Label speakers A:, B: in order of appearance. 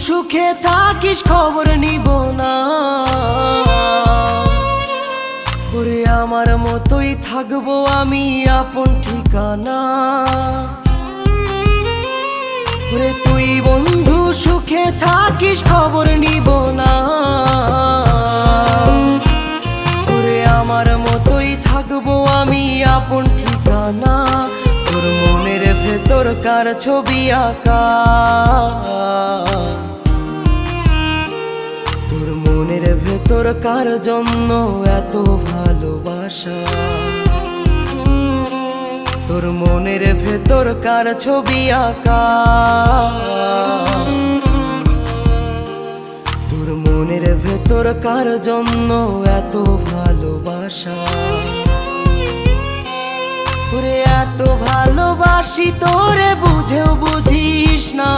A: সুখে থাকিস খবর নিব না, ওরে আমার মতোই থাকবো আমি আপন ঠিকানা। ওরে তুই বন্ধু সুখে থাকিস খবর নিব না, ওরে আমার মতোই থাকবো আমি আপন ঠিকানা। তোর মনের ভেতর কার ছবি আঁকা, তোর মনের ভেতর কার জন্য এত ভালোবাসা, তোর মনের ভেতর কার ছবি আঁকা, তোর মনের ভেতর কার জন্য এত ভালোবাসা। তোরে এত ভালোবাসি তোরে বুঝেও বুঝিস না।